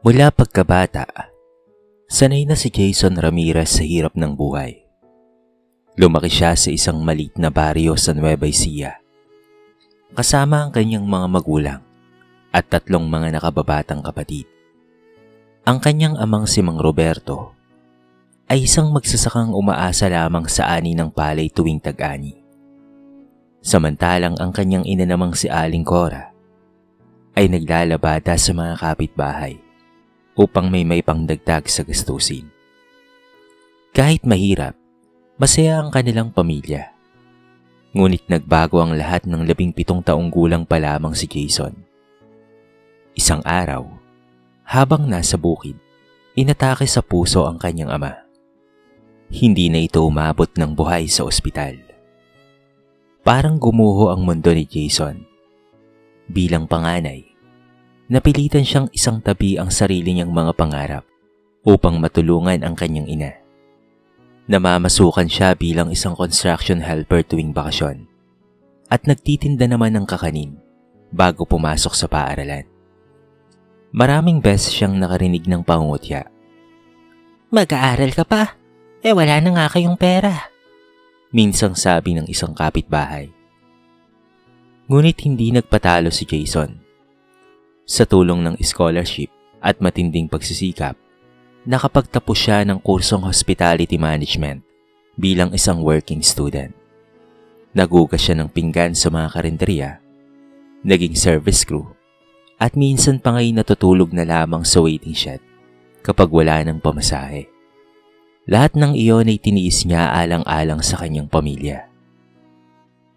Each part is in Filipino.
Mula pagkabata, sanay na si Jason Ramirez sa hirap ng buhay. Lumaki siya sa isang maliit na baryo sa Nueva Ecija. Kasama ang kanyang mga magulang at 3 mga nakababatang kapatid. Ang kanyang amang si Mang Roberto ay isang magsasakang umaasa lamang sa ani ng palay tuwing tag-ani. Samantalang ang kanyang ina namang si Aling Cora ay naglalabada sa mga kapitbahay upang may pangdagdag sa gastusin. Kahit mahirap, masaya ang kanilang pamilya. Ngunit nagbago ang lahat ng 17 taong gulang pa lamang si Jason. Isang araw, habang nasa bukid, inatake sa puso ang kanyang ama. Hindi na ito umabot ng buhay sa ospital. Parang gumuho ang mundo ni Jason. Bilang panganay, napilitan siyang isang tabi ang sarili niyang mga pangarap upang matulungan ang kanyang ina. Namamasukan siya bilang isang construction helper tuwing bakasyon at nagtitinda naman ng kakanin bago pumasok sa paaralan. Maraming beses siyang nakarinig ng pangungutya. "Mag-aaral ka pa? Wala na nga kayong pera." Minsang sabi ng isang kapitbahay. Ngunit hindi nagpatalo si Jason. Sa tulong ng scholarship at matinding pagsisikap, nakapagtapos siya ng kursong hospitality management bilang isang working student. Nagugas siya ng pinggan sa mga karinderya, naging service crew, at minsan pa nga'y natutulog na lamang sa waiting shed kapag wala ng pamasahe. Lahat ng iyon ay tiniis niya alang-alang sa kanyang pamilya.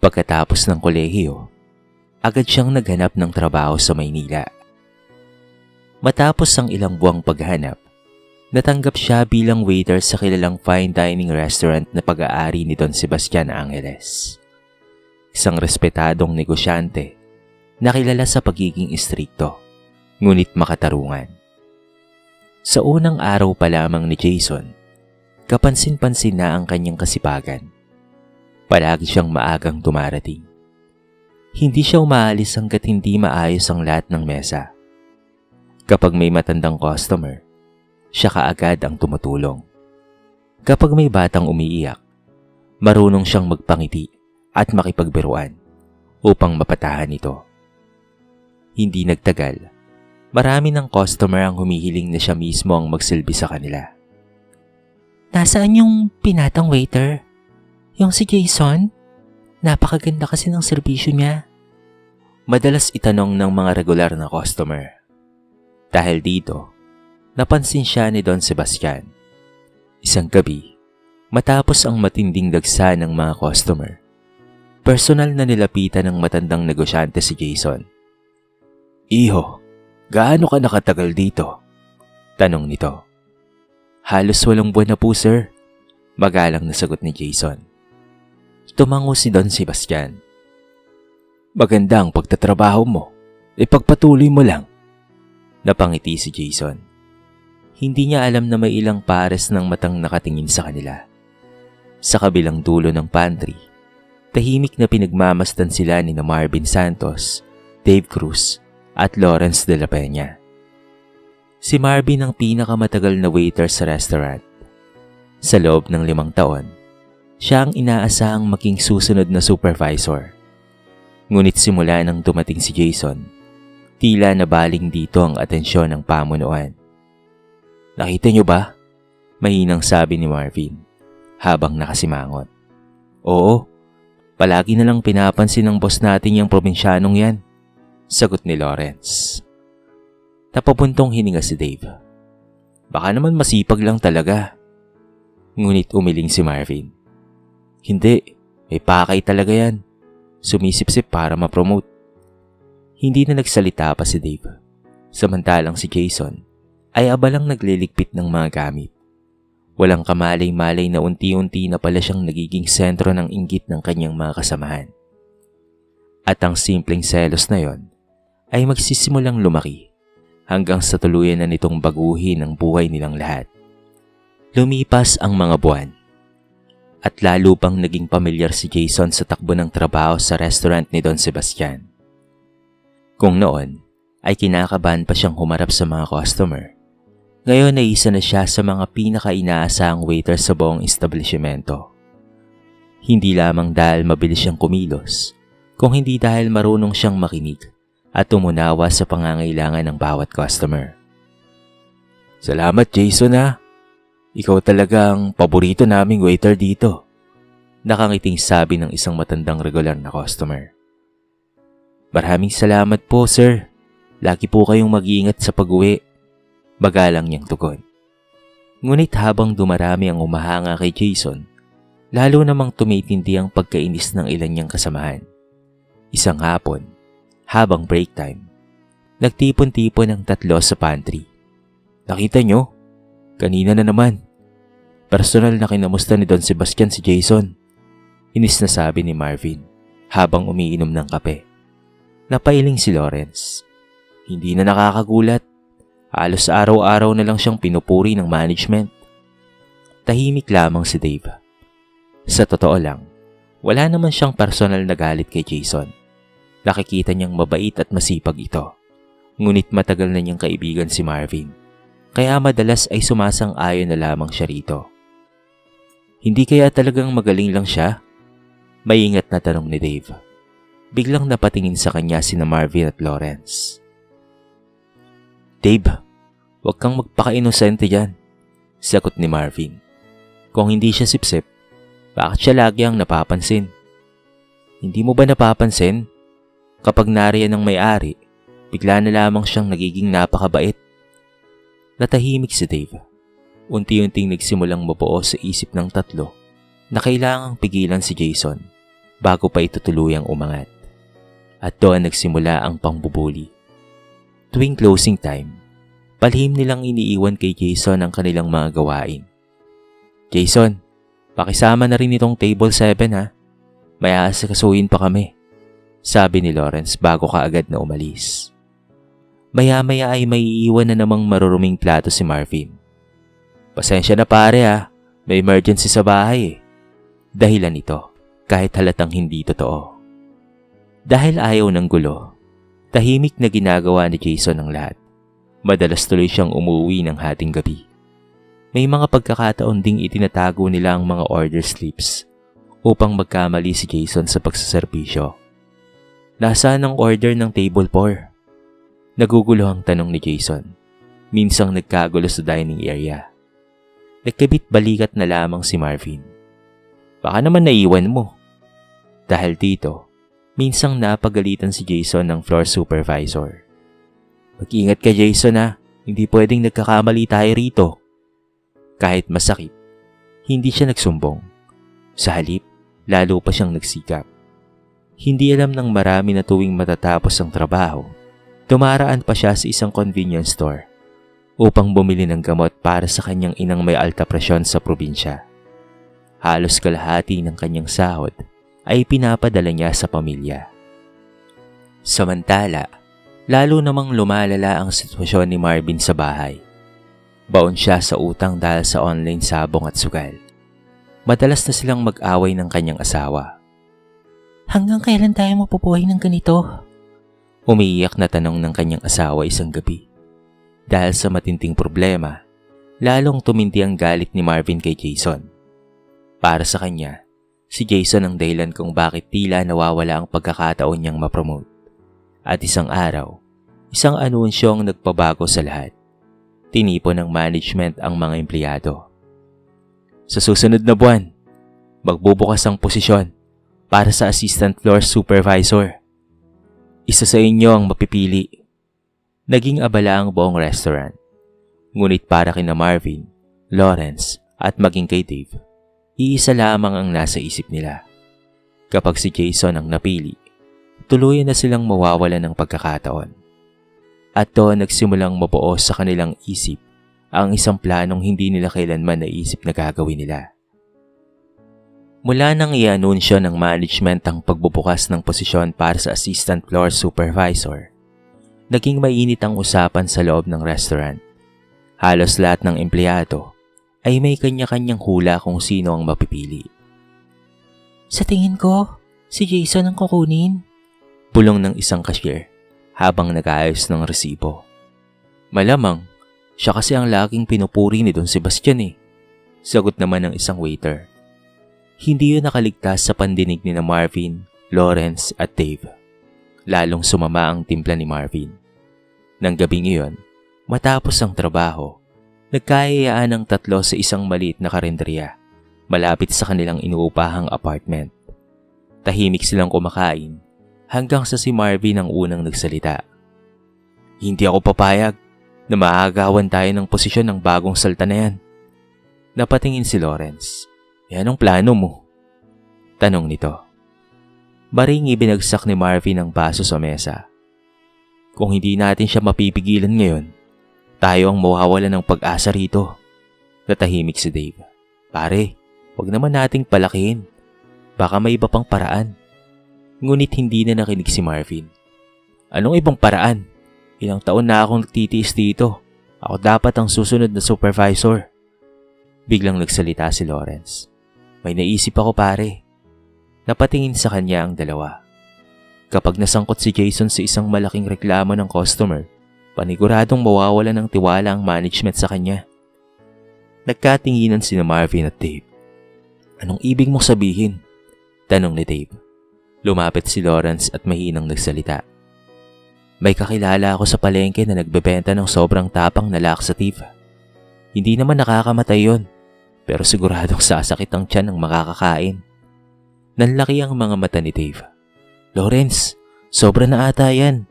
Pagkatapos ng kolehiyo, agad siyang naghanap ng trabaho sa Maynila. Matapos ang ilang buwang paghanap, natanggap siya bilang waiter sa kilalang fine dining restaurant na pag-aari ni Don Sebastian Angeles. Isang respetadong negosyante na kilala sa pagiging istrikto, ngunit makatarungan. Sa unang araw pa lamang ni Jason, kapansin-pansin na ang kanyang kasipagan. Palagi siyang maagang dumarating. Hindi siya umaalis hanggat hindi maayos ang lahat ng mesa. Kapag may matandang customer, siya kaagad ang tumutulong. Kapag may batang umiiyak, marunong siyang magpangiti at makipagbiruan upang mapatahan ito. Hindi nagtagal, marami ng customer ang humihiling na siya mismo ang magsilbi sa kanila. "Nasaan yung pinatang waiter? Yung si Jason? Napakaganda kasi ng serbisyo niya." Madalas itanong ng mga regular na customer. Dahil dito, napansin siya ni Don Sebastian. Isang gabi, matapos ang matinding dagsa ng mga customer, personal na nilapitan ng matandang negosyante si Jason. "Iho, gaano ka nakatagal dito?" tanong nito. "Halos 8 buwan na po, sir," magalang na sagot ni Jason. Tumango si Don Sebastian. "Maganda ang pagtatrabaho mo. Ipagpatuloy mo lang." Napangiti si Jason. Hindi niya alam na may ilang pares ng matang nakatingin sa kanila. Sa kabilang dulo ng pantry, tahimik na pinagmamasdan sila ni Marvin Santos, Dave Cruz, at Lawrence de la Peña. Si Marvin ang pinakamatagal na waiter sa restaurant. Sa loob ng 5 taon, siya ang inaasahang maging susunod na supervisor. Ngunit simula nang dumating si Jason, tila nabaling dito ang atensyon ng pamunuan. "Nakita niyo ba?" mahinang sabi ni Marvin habang nakasimangot. "Oo, palagi na lang pinapansin ng boss natin yung probinsyanong yan," sagot ni Lawrence. Napapuntong hininga si Dave. "Baka naman masipag lang talaga." Ngunit umiling si Marvin. "Hindi, may pakay talaga yan. Sumisipsip para ma-promote." Hindi na nagsalita pa si Dave. Samantalang si Jason ay abalang nagliligpit ng mga gamit. Walang kamalay-malay na unti-unti na pala siyang nagiging sentro ng inggit ng kanyang mga kasamahan. At ang simpleng selos na yon ay magsisimulang lumaki hanggang sa tuluyan na nitong baguhin ang buhay nilang lahat. Lumipas ang mga buwan at lalo pang naging pamilyar si Jason sa takbo ng trabaho sa restaurant ni Don Sebastian. Kung noon ay kinakabahan pa siyang humarap sa mga customer, Ngayon ay isa na siya sa mga pinaka-inaasahang waiter sa buong establishmento. Hindi lamang dahil mabilis siyang kumilos, kung hindi dahil marunong siyang makinig at umunawa sa pangangailangan ng bawat customer. Salamat Jason ha. Ikaw talagang paborito naming waiter dito. Nakangiting sabi ng isang matandang regular na customer. Maraming salamat po sir. Lagi po kayong mag-iingat sa pag-uwi. Bagalang niyang tugon. Ngunit habang dumarami ang umahanga kay Jason, lalo namang tumitindi ang pagkainis ng ilan niyang kasamahan. Isang hapon, habang break time, nagtipon-tipon ang tatlo sa pantry. Nakita nyo? Kanina na naman. Personal na kinamusta ni Don Sebastian si Jason. Inis na sabi ni Marvin habang umiinom ng kape. Napailing si Lawrence. Hindi na nakakagulat. Halos araw-araw na lang siyang pinupuri ng management. Tahimik lamang si Dave. Sa totoo lang, wala naman siyang personal na galit kay Jason. Nakikita niyang mabait at masipag ito. Ngunit matagal na niyang kaibigan si Marvin. Kaya madalas ay sumasang-ayon na lamang siya rito. Hindi kaya talagang magaling lang siya? Maingat na tanong ni Dave. Biglang napatingin sa kanya sina Marvin at Lawrence. Dave, huwag kang magpaka-inosente dyan, sagot ni Marvin. Kung hindi siya sipsip, bakit siya lagi ang napapansin? Hindi mo ba napapansin? Kapag nariyan ng may-ari, bigla na lamang siyang nagiging napakabait. Natahimik si Dave. Unti-unting nagsimulang mabuo sa isip ng tatlo na kailangang pigilan si Jason bago pa ito tuluyang umangat. At doon nagsimula ang pangbubuli. Tuwing closing time, palihim nilang iniiwan kay Jason ang kanilang mga gawain. Jason, pakisama na rin itong table 7 ha. May aasikasuhin pa kami, sabi ni Lawrence bago kaagad na umalis. Maya-maya ay may iiwan na namang maruruming plato si Marvin. Pasensya na pare ha, may emergency sa bahay eh. Dahilan ito, kahit halatang hindi totoo. Dahil ayaw ng gulo, tahimik na ginagawa ni Jason ang lahat. Madalas tuloy siyang umuwi ng hating gabi. May mga pagkakataon ding itinatago nila ang mga order slips upang magkamali si Jason sa pagsaserbisyo. Nasaan ang order ng table 4? Nagugulo ang tanong ni Jason. Minsang nagkagulo sa dining area. Nagkabit balikat na lamang si Marvin. Baka naman naiwan mo. Dahil dito, minsang napagalitan si Jason ng floor supervisor. Mag-ingat ka Jason ha, hindi pwedeng nagkakamali tayo rito. Kahit masakit, hindi siya nagsumbong. Sa halip, lalo pa siyang nagsikap. Hindi alam ng marami na tuwing matatapos ang trabaho, dumaraan pa siya sa isang convenience store upang bumili ng gamot para sa kanyang inang may alta presyon sa probinsya. Halos kalahati ng kanyang sahod ay pinapadala niya sa pamilya. Samantala, lalo namang lumalala ang sitwasyon ni Marvin sa bahay. Baon siya sa utang dahil sa online sabong at sugal. Madalas na silang mag-away ng kanyang asawa. Hanggang kailan tayo mapupuhay ng ganito? Umiiyak na tanong ng kanyang asawa isang gabi. Dahil sa matinding problema, lalong tumindi ang galit ni Marvin kay Jason. Para sa kanya, si Jason ang dahilan kung bakit tila nawawala ang pagkakataon niyang mapromote. At isang araw, isang anunsyo ang nagpabago sa lahat. Tinipon ng management ang mga empleyado. Sa susunod na buwan, magbubukas ang posisyon para sa assistant floor supervisor. Isa sa inyo ang mapipili. Naging abala ang buong restaurant. Ngunit para kina Marvin, Lawrence at maging kay Dave, iisa lamang ang nasa isip nila. Kapag si Jason ang napili, tuluyan na silang mawawala ng pagkakataon. At doon nagsimulang mabuo sa kanilang isip ang isang planong hindi nila kailanman naisip na gagawin nila. Mula nang i-anunsyo ng management ang pagbubukas ng posisyon para sa assistant floor supervisor, naging mainit ang usapan sa loob ng restaurant. Halos lahat ng empleyado ay may kanya-kanyang hula kung sino ang mapipili. Sa tingin ko, si Jason ang kukunin, bulong ng isang cashier habang nag-aayos ng resibo. Malamang, Siya kasi ang laging pinupuri ni Don Sebastian eh. Sagot naman ng isang waiter. Hindi yun nakaligtas sa pandinig ni na Marvin, Lawrence at Dave. Lalong sumama ang timpla ni Marvin. Nang gabing iyon, matapos ang trabaho, nagkayayaan ng tatlo sa isang maliit na karinderya malapit sa kanilang inuupahang apartment. Tahimik silang kumakain hanggang sa si Marvin ang unang nagsalita. Hindi ako papayag na maagawan tayo ng posisyon ng bagong sultan na yan. Napatingin si Lawrence. Anong plano mo? Tanong nito. Maring ibinagsak ni Marvin ang baso sa mesa. Kung hindi natin siya mapipigilan ngayon, tayo ang mawawalan ng pag-asa rito. Natahimik si Dave. Pare, wag naman nating palakihin. Baka may iba pang paraan. Ngunit hindi na nakinig si Marvin. Anong ibang paraan? Ilang taon na akong nagtitiis dito. Ako dapat ang susunod na supervisor. Biglang nagsalita si Lawrence. May naisip ako pare. Napatingin sa kanya ang dalawa. Kapag nasangkot si Jason sa isang malaking reklamo ng customer, paniguradong mawawala ng tiwala ang management sa kanya. Nagkatinginan sina Marvin at Dave. Anong ibig mong sabihin? Tanong ni Dave. Lumapit si Lawrence at mahinang nagsalita. May kakilala ako sa palengke na nagbebenta ng sobrang tapang na laxative. Hindi naman nakakamatay yon, pero siguradong sasakit ang tiyan ng makakakain. Nanlaki ang mga mata ni Dave. Lawrence, sobra na ata yan.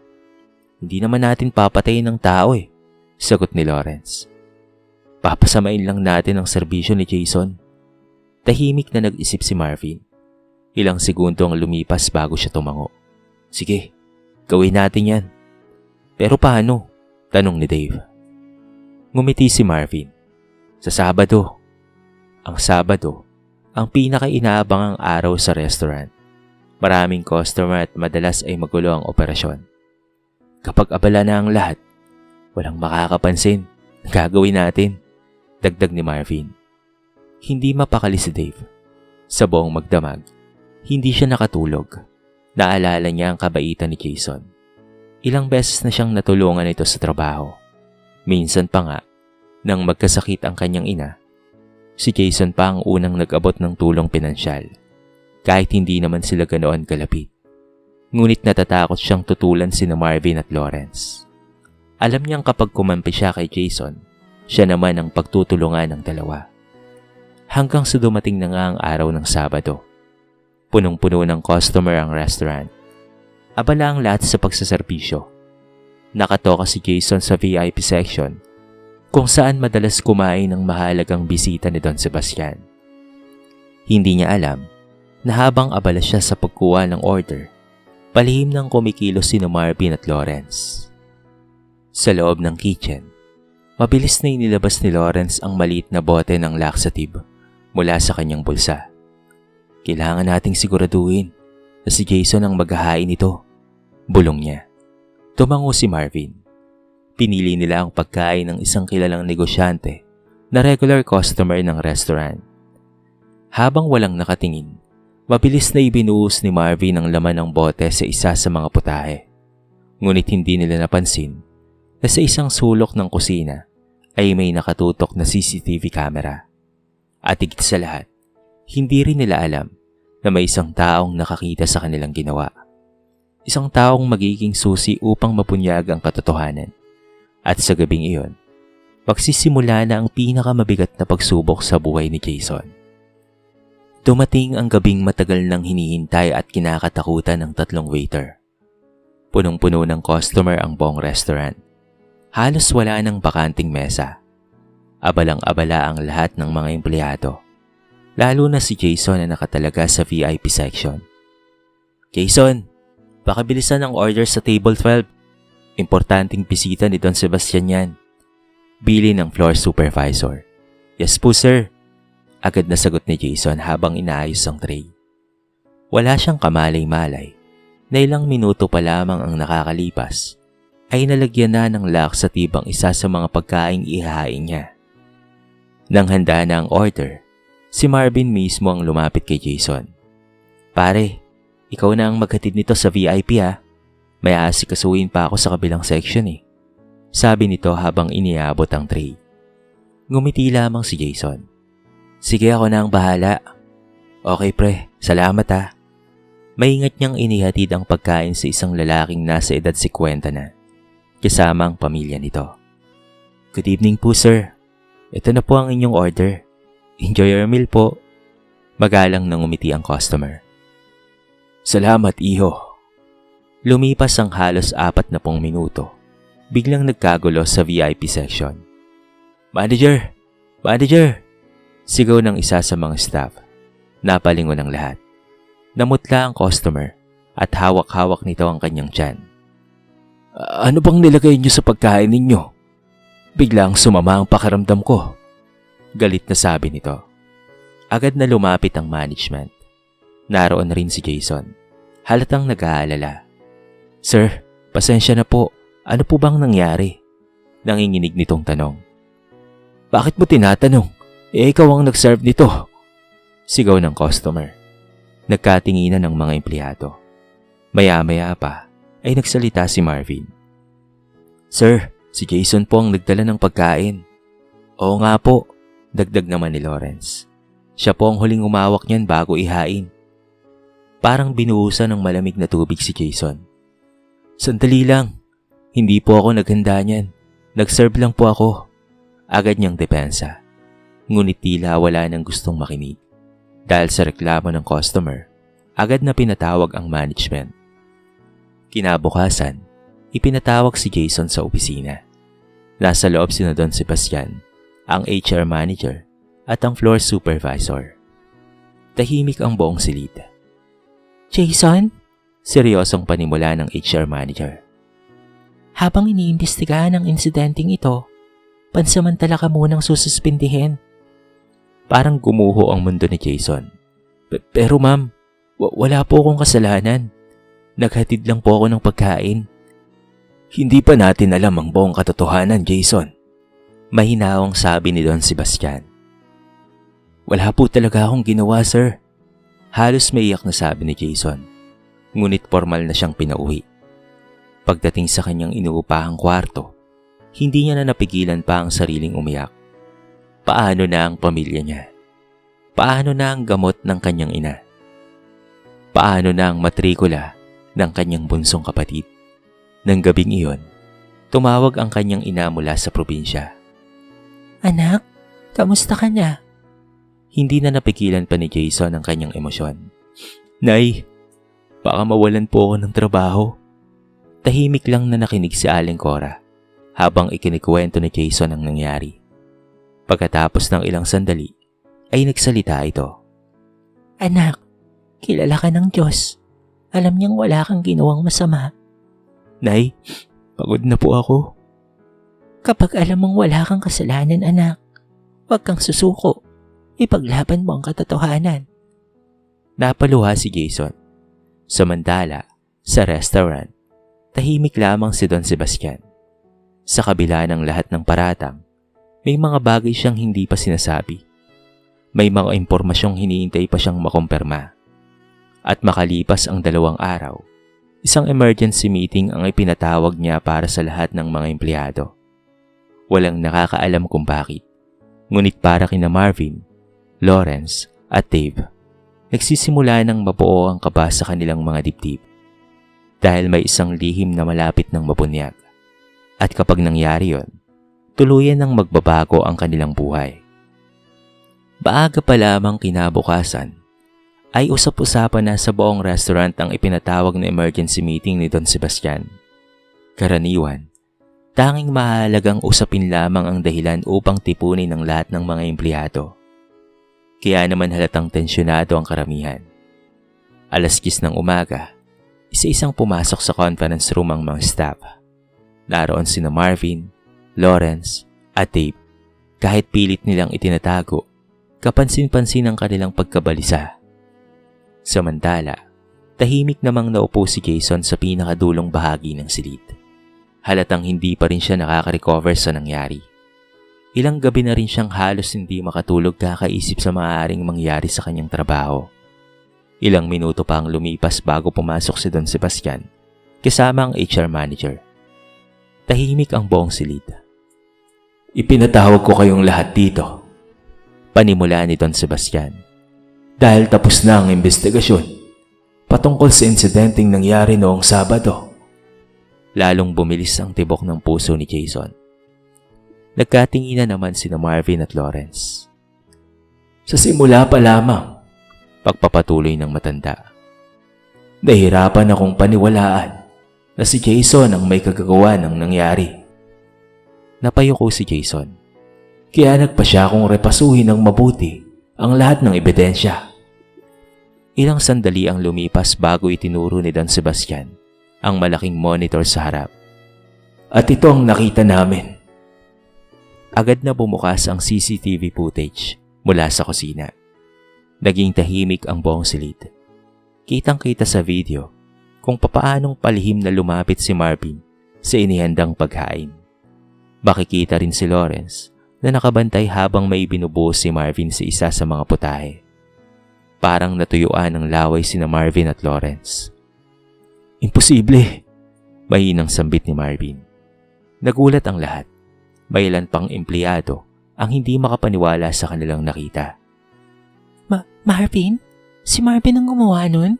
Hindi naman natin papatayin ng tao eh, sagot ni Lawrence. Papasamain lang natin ang serbisyo ni Jason. Tahimik na nag-isip si Marvin. Ilang segundo ang lumipas bago siya tumango. Sige, gawin natin yan. Pero paano? Tanong ni Dave. Ngumiti si Marvin. Sa Sabado. Ang Sabado, ang pinaka-inaabangang araw sa restaurant. Maraming customer at madalas ay magulo ang operasyon. Kapag abala na ang lahat, walang makakapansin. Gagawin natin, dagdag ni Marvin. Hindi mapakali si Dave. Sa buong magdamag, hindi siya nakatulog. Naalala niya ang kabaitan ni Jason. Ilang beses na siyang natulungan ito sa trabaho. Minsan pa nga, nang magkasakit ang kanyang ina, si Jason pa ang unang nag-abot ng tulong pinansyal. Kahit hindi naman sila ganoon kalapit. Ngunit natatakot siyang tutulan sina Marvin at Lawrence. Alam niyang kapag kumampi siya kay Jason, siya naman ang pagtutulungan ng dalawa. Hanggang sa dumating na nga ang araw ng Sabado. Punong-puno ng customer ang restaurant. Abala ang lahat sa pagsaserbisyo. Nakatoka si Jason sa VIP section kung saan madalas kumain ng mahalagang bisita ni Don Sebastian. Hindi niya alam na habang abala siya sa pagkuha ng order, palihim nang kumikilos sina Marvin at Lawrence. Sa loob ng kitchen, mabilis na inilabas ni Lawrence ang maliit na bote ng laxative mula sa kanyang bulsa. Kailangan nating siguraduhin na si Jason ang maghahain nito, bulong niya. Tumango si Marvin. Pinili nila ang pagkain ng isang kilalang negosyante na regular customer ng restaurant. Habang walang nakatingin, mabilis na ibinuhos ni Marvin ang laman ng bote sa isa sa mga putahe. Ngunit hindi nila napansin na sa isang sulok ng kusina ay may nakatutok na CCTV camera. At higit sa lahat, hindi rin nila alam na may isang taong nakakita sa kanilang ginawa. Isang taong magiging susi upang mapunyag ang katotohanan. At sa gabing iyon, magsisimula na ang pinakamabigat na pagsubok sa buhay ni Jason. Dumating ang gabing matagal nang hinihintay at kinakatakutan ng tatlong waiter. Punong-puno ng customer ang buong restaurant. Halos wala ng bakanting mesa. Abalang-abala ang lahat ng mga empleyado. Lalo na si Jason na nakatalaga sa VIP section. Jason, pakibilisan ang order sa table 12. Importanteng bisita ni Don Sebastian yan. Bili ng floor supervisor. Yes po sir. Agad na sagot ni Jason habang inaayos ang tray. Wala siyang kamalay-malay na ilang minuto pa lamang ang nakakalipas ay nalagyan na ng laxative ang isa sa mga pagkaing ihahain niya. Nang handa na ang order, si Marvin mismo ang lumapit kay Jason. Pare, ikaw na ang maghatid nito sa VIP ha. May aasikasuhin pa ako sa kabilang section eh. Sabi nito habang iniabot ang tray. Ngumiti lamang si Jason. Sige, ako na ang bahala. Okay pre, salamat ha. Maingat niyang inihatid ang pagkain sa isang lalaking nasa edad 50 na, kasama ang pamilya nito. Good evening po sir. Ito na po ang inyong order. Enjoy your meal po. Magalang nang umiti ang customer. Salamat iho. Lumipas ang halos 40 minuto. Biglang nagkagulo sa VIP section. Manager! Manager! Sigaw ng isa sa mga staff. Napalingon ang lahat. Namutla ang customer at hawak-hawak nito ang kanyang tiyan. Ano bang nilagay niyo sa pagkain ninyo? Biglang sumama ang pakiramdam ko. Galit na sabi nito. Agad na lumapit ang management. Naroon rin si Jason. Halatang nag-aalala. Sir, pasensya na po. Ano po bang nangyari? Nanginginig nitong tanong. Bakit mo tinatanong? Ikaw ang nag-serve nito. Sigaw ng customer. Nagkatinginan ng mga empleyado. Maya-maya pa ay nagsalita si Marvin. Sir, si Jason po ang nagdala ng pagkain. Oo nga po, dagdag naman ni Lawrence. Siya po ang huling umawak niyan bago ihain. Parang binuhusan ng malamig na tubig si Jason. Sandali lang, hindi po ako naghanda niyan. Nag-serve lang po ako. Agad niyang depensa. Ngunit tila wala nang gustong makinig. Dahil sa reklamo ng customer, agad na pinatawag ang management. Kinabukasan, ipinatawag si Jason sa opisina. Nasa loob sina Don Sebastian, ang HR manager at ang floor supervisor. Tahimik ang buong silid. Jason? Seryosong panimula ng HR manager. Habang iniimbestigahan ang insidenteng ito, pansamantala ka munang sususpindihin. Parang gumuho ang mundo ni Jason. Pero ma'am, wala po akong kasalanan. Naghatid lang po ako ng pagkain. Hindi pa natin alam ang buong katotohanan, Jason. Mahinahong sabi ni Don Sebastian. Wala po talaga akong ginawa, sir. Halos maiyak na sabi ni Jason. Ngunit formal na siyang pinauwi. Pagdating sa kanyang inuupahang kwarto, hindi niya na napigilan pa ang sariling umiyak. Paano na ang pamilya niya? Paano na ang gamot ng kanyang ina? Paano na ang matrikula ng kanyang bunsong kapatid? Nang gabing iyon, tumawag ang kanyang ina mula sa probinsya. Anak, kamusta ka na? Hindi na napigilan pa ni Jason ang kanyang emosyon. Nay, baka mawalan po ako ng trabaho. Tahimik lang na nakinig si Aling Cora habang ikinikwento ni Jason ang nangyari. Pagkatapos ng ilang sandali, ay nagsalita ito. Anak, kilala ka ng Diyos. Alam niyang wala kang ginawang masama. Nay, pagod na po ako. Kapag alam mong wala kang kasalanan, anak, huwag kang susuko. Ipaglaban mo ang katotohanan. Napaluha si Jason. Samantala, sa restaurant, tahimik lamang si Don Sebastian. Sa kabila ng lahat ng paratang, may mga bagay siyang hindi pa sinasabi. May mga impormasyong hinihintay pa siyang makumpirma. At makalipas ang 2 araw, isang emergency meeting ang ipinatawag niya para sa lahat ng mga empleyado. Walang nakakaalam kung bakit. Ngunit para kina Marvin, Lawrence at Dave, nagsisimula ng mabuo ang kaba sa kanilang mga dibdib. Dahil may isang lihim na malapit ng mabunyag. At kapag nangyari yon, tuluyan ng magbabago ang kanilang buhay. Maaga pa lamang kinabukasan, ay usap-usapan na sa buong restaurant ang ipinatawag na emergency meeting ni Don Sebastian. Karaniwan, tanging mahalagang usapin lamang ang dahilan upang tipunin ng lahat ng mga empleyado. Kaya naman halatang tensyonado ang karamihan. 10:00 ng umaga, isa-isang pumasok sa conference room ang mga staff. Naroon sina Marvin, Lawrence at Dave. Kahit pilit nilang itinatago, kapansin-pansin ang kanilang pagkabalisa. Samantala, tahimik namang naupo si Jason sa pinakadulong bahagi ng silid. Halatang hindi pa rin siya nakaka-recover sa nangyari. Ilang gabi na rin siyang halos hindi makatulog kakaisip sa maaaring mangyari sa kanyang trabaho. Ilang minuto pa ang lumipas bago pumasok si Don Sebastian kasama ang HR manager. Tahimik ang buong silid. Ipinatawag ko kayong lahat dito, panimula ni Don Sebastian, dahil tapos na ang investigasyon patungkol sa insidenteng nangyari noong Sabado. Lalong bumilis ang tibok ng puso ni Jason. Nagkatinginan naman sina Marvin at Lawrence. Sa simula pa lamang, pagpapatuloy ng matanda, nahirapan akong paniwalaan na si Jason ang may kagagawa ng nangyari. Napayuko si Jason, kaya nagpa siya akong repasuhin ng mabuti ang lahat ng ebidensya. Ilang sandali ang lumipas bago itinuro ni Don Sebastian ang malaking monitor sa harap. At ito ang nakita namin. Agad na bumukas ang CCTV footage mula sa kusina. Naging tahimik ang buong silid. Kitang-kita sa video kung papaanong palihim na lumapit si Marvin sa inihandang paghain. Makikita rin si Lawrence na nakabantay habang may binubuhos si Marvin sa isa sa mga putahe. Parang natuyuan ng laway sina Marvin at Lawrence. Imposible! Mahinang sambit ni Marvin. Nagulat ang lahat. May ilan pang empleyado ang hindi makapaniwala sa kanilang nakita. Marvin? Si Marvin ang gumawa nun?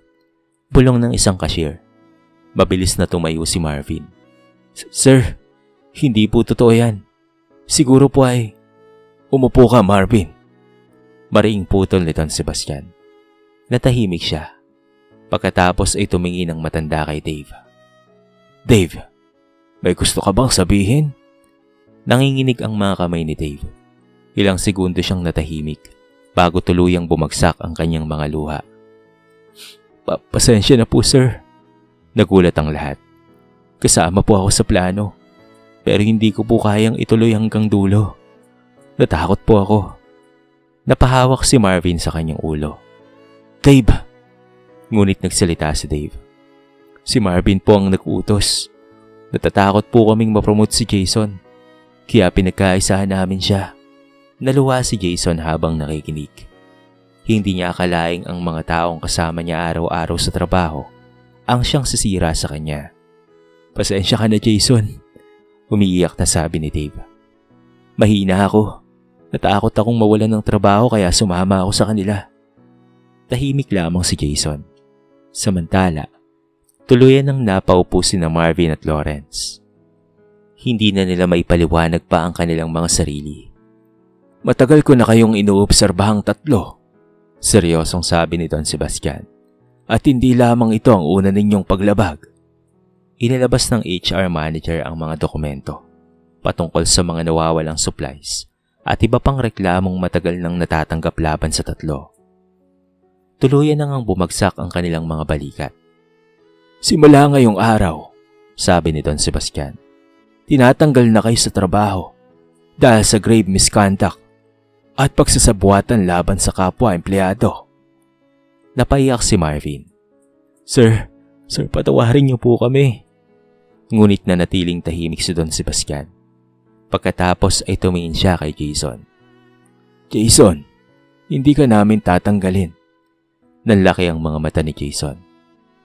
Bulong ng isang cashier. Mabilis na tumayo si Marvin. Sir, hindi po totoo yan. Siguro po ay... Umupo ka, Marvin. Mariing putol ni Don Sebastian. Natahimik siya. Pagkatapos ay tumingin ng matanda kay Dave. Dave, may gusto ka bang sabihin? Nanginginig ang mga kamay ni Dave. Ilang segundo siyang natahimik bago tuluyang bumagsak ang kanyang mga luha. Pasensya na po, sir. Nagulat ang lahat. Kasama po ako sa plano, pero hindi ko po kayang ituloy hanggang dulo. Natakot po ako. Napahawak si Marvin sa kanyang ulo. Dave! Ngunit nagsalita si Dave. Si Marvin po ang nag-utos. Natatakot po kaming mapromote si Jason, kaya pinagkaisahan namin siya. Naluha si Jason habang nakikinig. Hindi niya akalaing ang mga taong kasama niya araw-araw sa trabaho ang siyang sisira sa kanya. Pasensya ka na, Jason. Umiiyak na sabi ni Dave. Mahina ako. Natakot akong mawalan ng trabaho kaya sumama ako sa kanila. Tahimik lamang si Jason. Samantala, tuluyan ng napaupo sina Marvin at Lawrence. Hindi na nila maipaliwanag pa ang kanilang mga sarili. Matagal ko na kayong inuobserbahang tatlo. Seryosong sabi ni Don Sebastian. At hindi lamang ito ang una ninyong paglabag. Inilabas ng HR manager ang mga dokumento patungkol sa mga nawawalang supplies at iba pang reklamong matagal nang natatanggap laban sa tatlo. Tuluyan na ngang bumagsak ang kanilang mga balikat. Simula ngayong araw, sabi ni Don Sebastian, tinatanggal na kayo sa trabaho dahil sa grave misconduct at pagsasabuatan laban sa kapwa-empleyado. Napaiyak si Marvin. Sir, patawarin niyo po kami. Ngunit nanatiling tahimik si Don Sebastian. Pagkatapos ay tumingin siya kay Jason. Jason, hindi ka namin tatanggalin. Nanlaki ang mga mata ni Jason.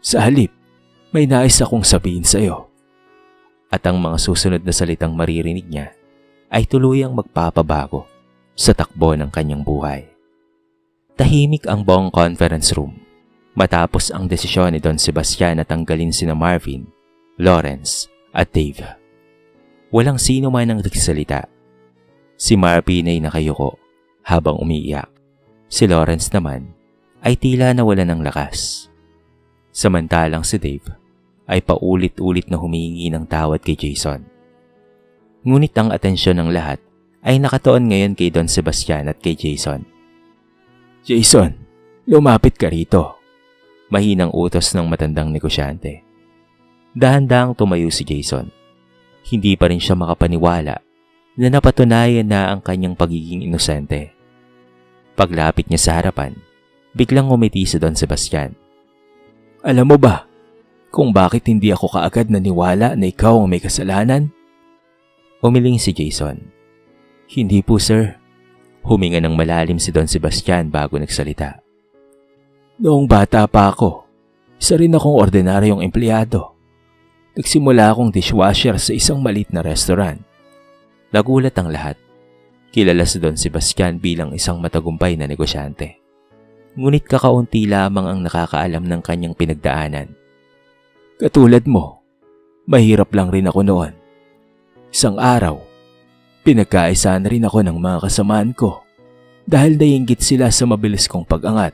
Sa halip, may nais akong sabihin sa iyo. At ang mga susunod na salitang maririnig niya ay tuluyang magpapabago sa takbo ng kanyang buhay. Tahimik ang buong conference room matapos ang desisyon ni Don Sebastian na tanggalin sina Marvin, Lawrence at Dave. Walang sino man ang nagsalita. Si Marvin ay nakayuko habang umiiyak. Si Lawrence naman ay tila nawalan ng lakas. Samantalang si Dave ay paulit-ulit na humihingi ng tawad kay Jason. Ngunit ang atensyon ng lahat ay nakatuon ngayon kay Don Sebastian at kay Jason. Jason, lumapit ka rito. Mahinang utos ng matandang negosyante. Dahan-dahang tumayo si Jason. Hindi pa rin siya makapaniwala na napatunayan na ang kanyang pagiging inosente. Paglapit niya sa harapan, biglang ngumiti si Don Sebastian. Alam mo ba kung bakit hindi ako kaagad naniwala na ikaw ang may kasalanan? Umiling si Jason. Hindi po, sir. Huminga ng malalim si Don Sebastian bago nagsalita. Noong bata pa ako, isa rin akong ordinaryong empleyado. Nagsimula akong dishwasher sa isang maliit na restaurant. Nagulat ang lahat. Kilala si Don Sebastian bilang isang matagumpay na negosyante. Ngunit kakaunti lamang ang nakakaalam ng kanyang pinagdaanan. Katulad mo, mahirap lang rin ako noon. Isang araw, pinagkaisa na rin ako ng mga kasamaan ko dahil naiinggit sila sa mabilis kong pag-angat.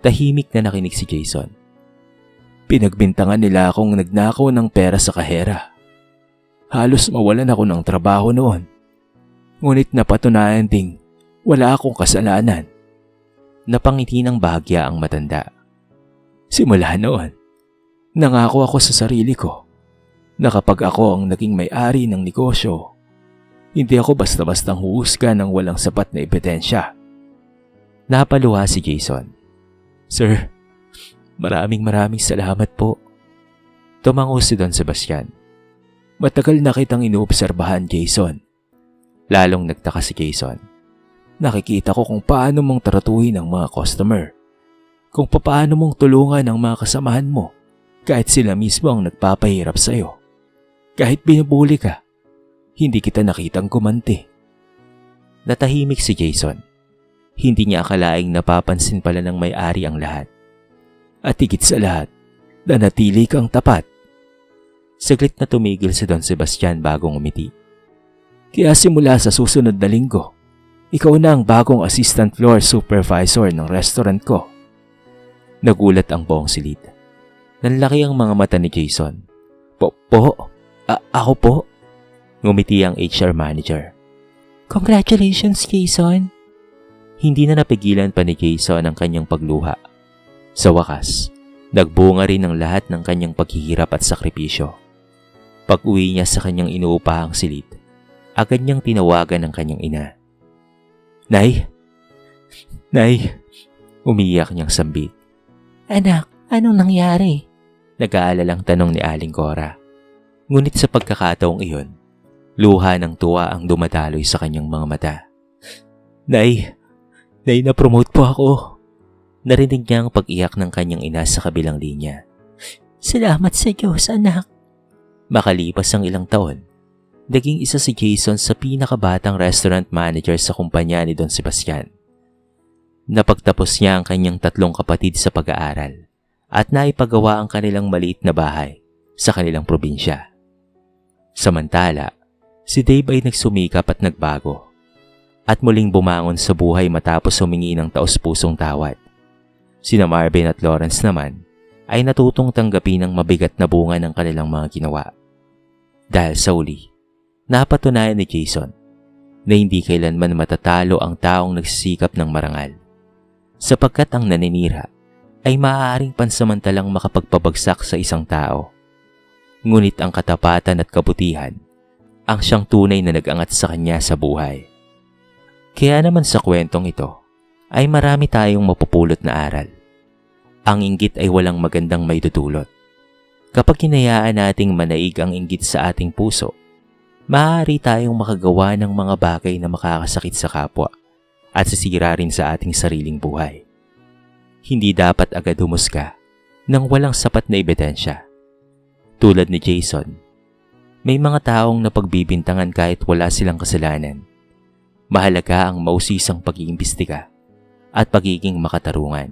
Tahimik na nakinig si Jason. Pinagbintangan nila akong nagnakaw ng pera sa kahera. Halos mawalan ako ng trabaho noon. Ngunit napatunayan ding wala akong kasalanan. Napangiti ng bahagya ang matanda. Simula noon, nangako ako sa sarili ko na kapag ako ang naging may-ari ng negosyo, hindi ako basta-bastang huhusga ng walang sapat na ebidensya. Napaluha si Jason. Sir, maraming salamat po. Tumango si Don Sebastian. Matagal na kitang inoobserbahan, Jason. Lalong nagtaka si Jason. Nakikita ko kung paano mong tratuhin ang mga customer. Kung paano mong tulungan ang mga kasamahan mo kahit sila mismo ang nagpapahirap sa'yo. Kahit binubuli ka, hindi kita nakitang gumanti. Natahimik si Jason. Hindi niya akalaing napapansin pala ng may-ari ang lahat. At higit sa lahat, nanatili kang tapat. Saglit na tumigil si Don Sebastian bago ngumiti. Kaya simula sa susunod na linggo, ikaw na ang bagong assistant floor supervisor ng restaurant ko. Nagulat ang buong silid. Nanlaki ang mga mata ni Jason. Ako po? Ngumiti ang HR manager. Congratulations, Jason. Hindi na napigilan pa ni Jason ang kanyang pagluha. Sa wakas, nagbunga rin ang lahat ng kanyang paghihirap at sakripisyo. Pag-uwi niya sa kanyang inuupahang silid, agad niyang tinawagan ang kanyang ina. Nay! Umiyak niyang sambit. Anak, anong nangyari? Nag-aalalang tanong ni Aling Cora. Ngunit sa pagkakataong iyon, luha ng tuwa ang dumadaloy sa kanyang mga mata. Nay, na-promote po ako. Narinig niya ang pag-iyak ng kanyang ina sa kabilang linya. Salamat sa Diyos, anak. Makalipas ang ilang taon, naging isa si Jason sa pinakabatang restaurant manager sa kumpanya ni Don Sebastian. Napagtapos niya ang kanyang 3 kapatid sa pag-aaral at naipagawa ang kanilang maliit na bahay sa kanilang probinsya. Samantala, si Dave ay nagsumikap at nagbago at muling bumangon sa buhay matapos humingi ng taos-pusong tawad. Sina Marvin at Lawrence naman ay natutong tanggapin ang mabigat na bunga ng kanilang mga ginawa. Dahil sa uli, napatunayan ni Jason na hindi kailanman matatalo ang taong nagsisikap ng marangal, sapagkat ang naninira ay maaaring pansamantalang makapagpabagsak sa isang tao. Ngunit ang katapatan at kabutihan ang siyang tunay na nag-angat sa kanya sa buhay. Kaya naman sa kwentong ito ay marami tayong mapupulot na aral. Ang inggit ay walang magandang maidudulot. Kapag hinayaan nating manaig ang inggit sa ating puso, maaari tayong makagawa ng mga bagay na makakasakit sa kapwa at sisira rin sa ating sariling buhay. Hindi dapat agad humusga nang walang sapat na ebidensya. Tulad ni Jason, may mga taong napagbibintangan kahit wala silang kasalanan. Mahalaga ang mausisang pag-iimbestiga at pagiging makatarungan.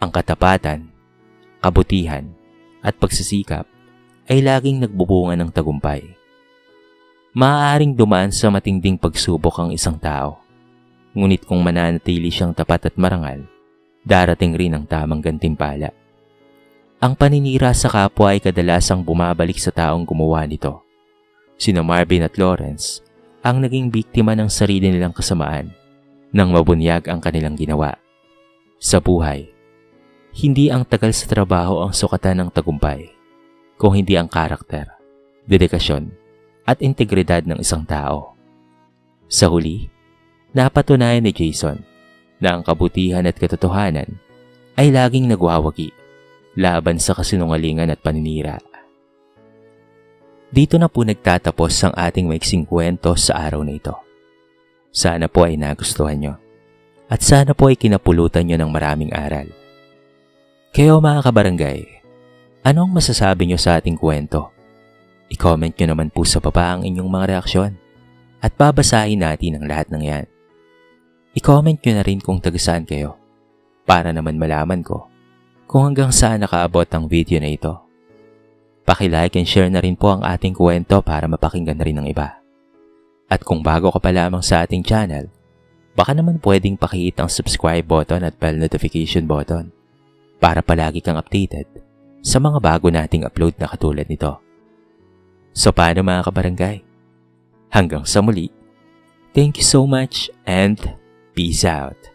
Ang katapatan, kabutihan, at pagsisikap ay laging nagbubunga ng tagumpay. Maaaring dumaan sa matinding pagsubok ang isang tao, ngunit kung mananatili siyang tapat at marangal, darating rin ang tamang gantimpala. Ang paninira sa kapwa ay kadalasang bumabalik sa taong gumawa nito. Sina Marvin at Lawrence ang naging biktima ng sarili nilang kasamaan nang mabunyag ang kanilang ginawa. Sa buhay, hindi ang tagal sa trabaho ang sukatan ng tagumpay, kung hindi ang karakter, dedikasyon, at integridad ng isang tao. Sa huli, napatunayan ni Jason na ang kabutihan at katotohanan ay laging nagwawagi laban sa kasinungalingan at paninira. Dito na po nagtatapos ang ating maiksing kwento sa araw na ito. Sana po ay nagustuhan nyo at sana po ay kinapulutan nyo ng maraming aral. Kayo mga kabarangay, Ano ang masasabi nyo sa ating kwento? I-comment nyo naman po sa baba ang inyong mga reaksyon at babasahin natin ang lahat ng yan. I-comment nyo na rin kung taga saan kayo para naman malaman ko kung hanggang saan nakaabot ang video na ito. Paki-like and share na rin po ang ating kwento para mapakinggan na rin ng iba. At kung bago ka pa lamang sa ating channel, baka naman pwedeng pakihit ang subscribe button at bell notification button para palagi kang updated sa mga bago nating upload na katulad nito. So paano mga kabarangay? Hanggang sa muli, thank you so much and peace out!